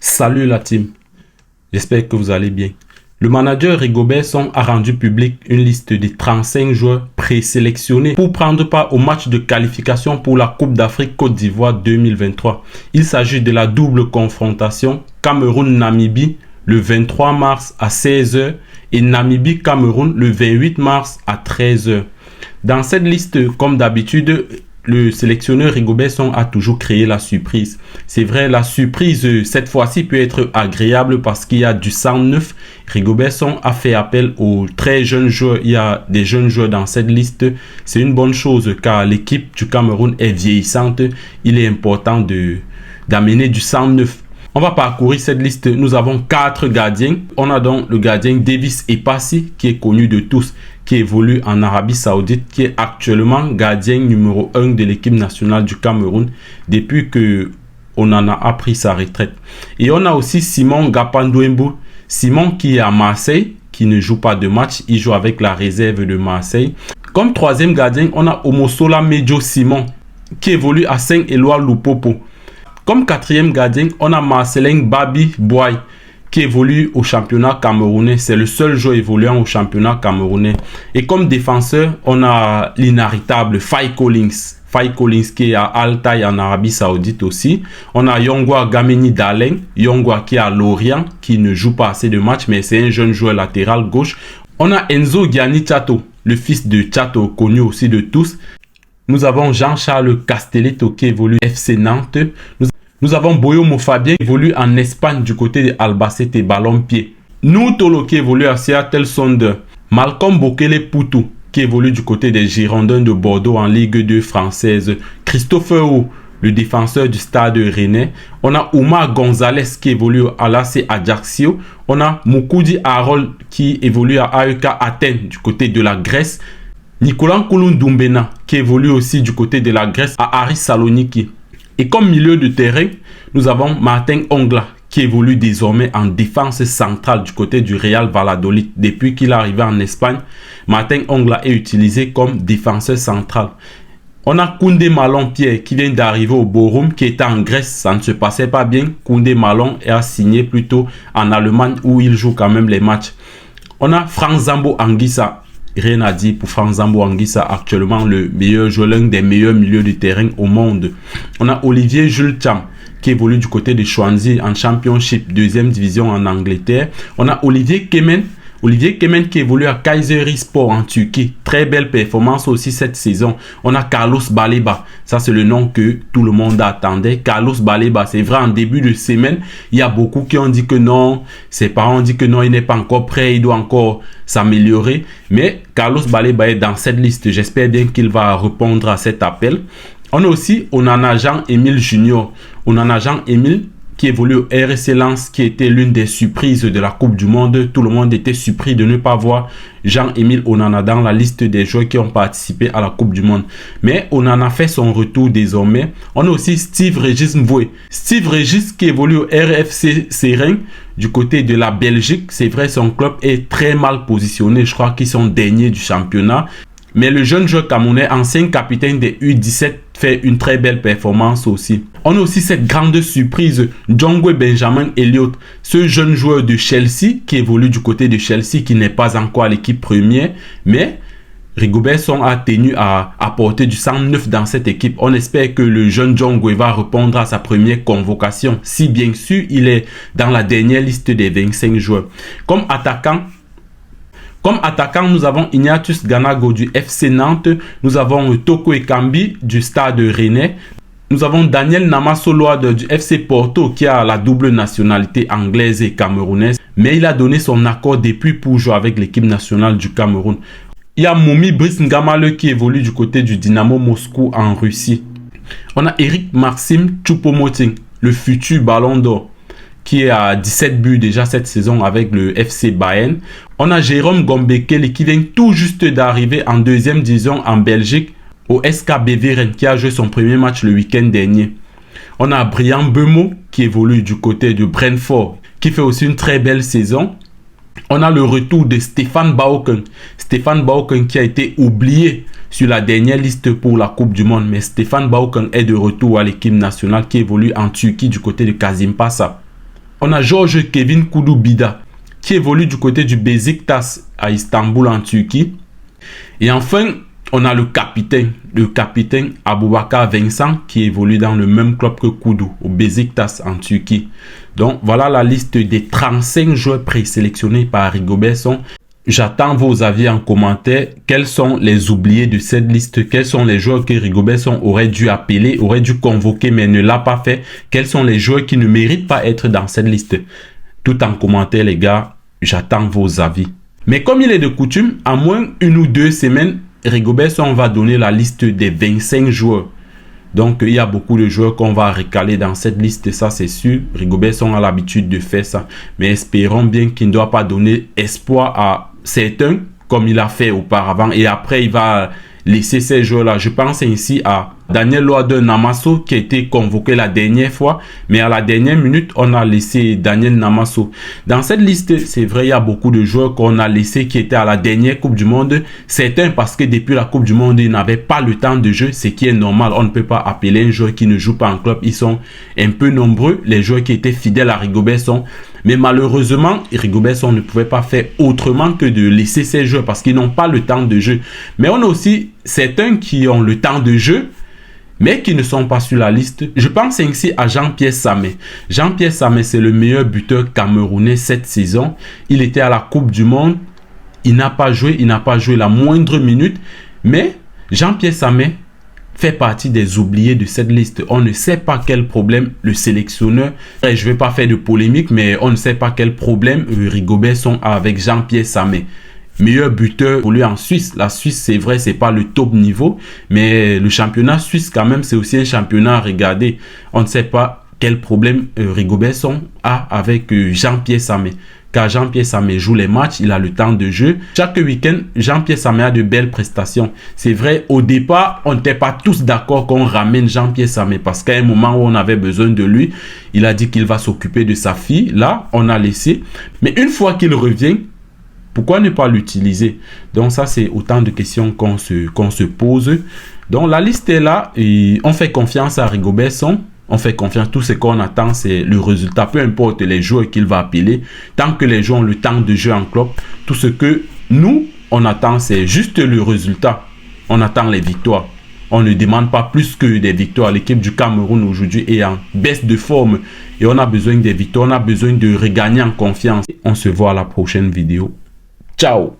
Salut la team, j'espère que vous allez bien. Le manager Rigobert Song a rendu public une liste de 35 joueurs présélectionnés pour prendre part au match de qualification pour la Coupe d'Afrique Côte d'Ivoire 2023. Il s'agit de la double confrontation Cameroun-Namibie le 23 mars à 16h et Namibie-Cameroun le 28 mars à 13h. Dans cette liste, comme d'habitude, le sélectionneur Rigobert Song a toujours créé la surprise. C'est vrai, la surprise cette fois-ci peut être agréable parce qu'il y a du sang neuf. Rigobert Song a fait appel aux très jeunes joueurs. Il y a des jeunes joueurs dans cette liste. C'est une bonne chose car l'équipe du Cameroun est vieillissante. Il est important d'amener du sang neuf. On va parcourir cette liste. Nous avons 4 gardiens. On a donc le gardien Davis Epassi qui est connu de tous, qui évolue en Arabie Saoudite, qui est actuellement gardien numéro 1 de l'équipe nationale du Cameroun depuis que Onana a pris sa retraite. Et on a aussi Simon Gapandouembou. Simon qui est à Marseille, qui ne joue pas de match. Il joue avec la réserve de Marseille. Comme troisième gardien, on a Omosola Mejo Simon qui évolue à Saint-Éloi Lupopo. Comme quatrième gardien, on a Marcelin Babi Boy qui évolue au championnat camerounais. C'est le seul joueur évoluant au championnat camerounais. Et comme défenseur, on a l'inarrêtable Faye Collins. Faye Collins qui est à Altaï en Arabie Saoudite aussi. On a Yongwa Gameni Dalen. Yongwa qui est à Lorient, qui ne joue pas assez de matchs, mais c'est un jeune joueur latéral gauche. On a Enzo Gianni Chato, le fils de Chato, connu aussi de tous. Nous avons Jean-Charles Castelletto qui évolue FC Nantes. Nous avons Boyo Mofabien qui évolue en Espagne du côté de Albacete Ballon-Pied. Noutolo qui évolue à Seattle Sounders. Malcolm Bokele Poutou qui évolue du côté des Girondins de Bordeaux en Ligue 2 française. Christopher Ou, le défenseur du Stade Rennais. On a Oumar Gonzalez qui évolue à l'AC Ajaccio. On a Moukoudi Harold qui évolue à AEK Athènes du côté de la Grèce. Nicolas Nkoulou-Doumbena qui évolue aussi du côté de la Grèce à Aris Saloniki. Et comme milieu de terrain, nous avons Martin Ongla qui évolue désormais en défense centrale du côté du Real Valladolid. Depuis qu'il est arrivé en Espagne, Martin Ongla est utilisé comme défenseur central. On a Koundé Malon Pierre qui vient d'arriver au Borum, qui était en Grèce. Ça ne se passait pas bien. Koundé Malon a signé plutôt en Allemagne où il joue quand même les matchs. On a Franck Zambo Anguissa. Rien à dire pour Franck Zambo Anguissa, actuellement le meilleur joueur, l'un des meilleurs milieux de terrain au monde. On a Olivier Jules Cham qui évolue du côté de Swansea en Championship, deuxième division en Angleterre. On a Olivier Kemen qui évolue à Kayserispor en Turquie. Très belle performance aussi cette saison. On a Carlos Baleba. Ça, c'est le nom que tout le monde attendait. Carlos Baleba, c'est vrai, en début de semaine, il y a beaucoup qui ont dit que non. Ses parents ont dit que non, il n'est pas encore prêt. Il doit encore s'améliorer. Mais Carlos Baleba est dans cette liste. J'espère bien qu'il va répondre à cet appel. On a aussi Onana Jean-Émile Junior. Onana Jean-Émile qui évolue au RSC Lens, qui était l'une des surprises de la Coupe du Monde. Tout le monde était surpris de ne pas voir Jean-Émile Onana dans la liste des joueurs qui ont participé à la Coupe du Monde. Mais Onana fait son retour désormais. On a aussi Steve Régis Mvoué. Steve Régis qui évolue au RFC Serein du côté de la Belgique. C'est vrai, son club est très mal positionné. Je crois qu'ils sont derniers du championnat. Mais le jeune joueur camerounais, ancien capitaine des U17, fait une très belle performance aussi. On a aussi cette grande surprise, Djongwe Benjamin Elliott, ce jeune joueur de Chelsea qui évolue du côté de Chelsea, qui n'est pas encore à l'équipe première, mais Rigobert Song a tenu à apporter du sang neuf dans cette équipe. On espère que le jeune Djongwe va répondre à sa première convocation, si bien sûr il est dans la dernière liste des 25 joueurs. Comme attaquant, nous avons Ignatius Ganago du FC Nantes. Nous avons Toko Ekambi du Stade Rennais. Nous avons Daniel Namasoloade du FC Porto qui a la double nationalité anglaise et camerounaise. Mais il a donné son accord depuis pour jouer avec l'équipe nationale du Cameroun. Il y a Moumi Brice Ngamale qui évolue du côté du Dynamo Moscou en Russie. On a Eric Maxime Choupo-Moting, le futur Ballon d'Or, qui est à 17 buts déjà cette saison avec le FC Bayern. On a Jérôme Gombekele qui vient tout juste d'arriver en deuxième division en Belgique au SK Beveren qui a joué son premier match le week-end dernier. On a Brian Bemo qui évolue du côté de Brentford qui fait aussi une très belle saison. On a le retour de Stéphane Baoken. Stéphane Baoken qui a été oublié sur la dernière liste pour la Coupe du Monde. Mais Stéphane Baoken est de retour à l'équipe nationale qui évolue en Turquie du côté de Kasimpasa. On a Georges Kevin Koudoubida qui évolue du côté du Beşiktaş à Istanbul en Turquie. Et enfin, on a le capitaine Aboubakar Vincent qui évolue dans le même club que Koudou, au Beşiktaş en Turquie. Donc voilà la liste des 35 joueurs présélectionnés par Rigobert Song. J'attends vos avis en commentaire. Quels sont les oubliés de cette liste? Quels sont les joueurs que Rigobert Song aurait dû appeler, aurait dû convoquer mais ne l'a pas fait? Quels sont les joueurs qui ne méritent pas être dans cette liste? Tout en commentaire les gars, j'attends vos avis. Mais comme il est de coutume, à moins 1 ou 2 semaines, Rigobert Song va donner la liste des 25 joueurs. Donc, il y a beaucoup de joueurs qu'on va recaler dans cette liste, ça c'est sûr. Rigobert Song a l'habitude de faire ça. Mais espérons bien qu'il ne doit pas donner espoir à certains, comme il a fait auparavant. Et après, il va laisser ces joueurs-là. Je pense ainsi à Daniel Loader Namasso qui a été convoqué la dernière fois. Mais à la dernière minute, on a laissé Daniel Namasso. Dans cette liste, c'est vrai, il y a beaucoup de joueurs qu'on a laissés qui étaient à la dernière Coupe du Monde. Certains parce que depuis la Coupe du Monde, ils n'avaient pas le temps de jeu. Ce qui est normal. On ne peut pas appeler un joueur qui ne joue pas en club. Ils sont un peu nombreux, les joueurs qui étaient fidèles à Rigobert Song. Mais malheureusement, Rigobert Song ne pouvait pas faire autrement que de laisser ces joueurs parce qu'ils n'ont pas le temps de jeu. Mais on a aussi certains qui ont le temps de jeu, mais qui ne sont pas sur la liste. Je pense ainsi à Jean-Pierre Samé. Jean-Pierre Samé, c'est le meilleur buteur camerounais cette saison. Il était à la Coupe du Monde. Il n'a pas joué la moindre minute. Mais Jean-Pierre Samé fait partie des oubliés de cette liste. On ne sait pas quel problème le sélectionneur, je ne vais pas faire de polémique, mais on ne sait pas quel problème Rigobert Song a avec Jean-Pierre Samé. Meilleur buteur pour lui en Suisse. La Suisse, c'est vrai, c'est pas le top niveau, mais le championnat suisse quand même, c'est aussi un championnat à regarder. On ne sait pas quel problème Rigobert Song a avec Jean-Pierre Samé. Car Jean-Pierre Samé joue les matchs, il a le temps de jeu. Chaque week-end, Jean-Pierre Samé a de belles prestations. C'est vrai, au départ, on n'était pas tous d'accord qu'on ramène Jean-Pierre Samé parce qu'à un moment où on avait besoin de lui, il a dit qu'il va s'occuper de sa fille. Là, on a laissé. Mais une fois qu'il revient, pourquoi ne pas l'utiliser? Donc ça, c'est autant de questions qu'on se pose. Donc la liste est là et on fait confiance à Rigobert Song. On fait confiance. Tout ce qu'on attend, c'est le résultat. Peu importe les joueurs qu'il va appeler. Tant que les joueurs ont le temps de jeu en club, tout ce que nous, on attend, c'est juste le résultat. On attend les victoires. On ne demande pas plus que des victoires. L'équipe du Cameroun aujourd'hui est en baisse de forme. Et on a besoin des victoires. On a besoin de regagner en confiance. On se voit à la prochaine vidéo. Ciao!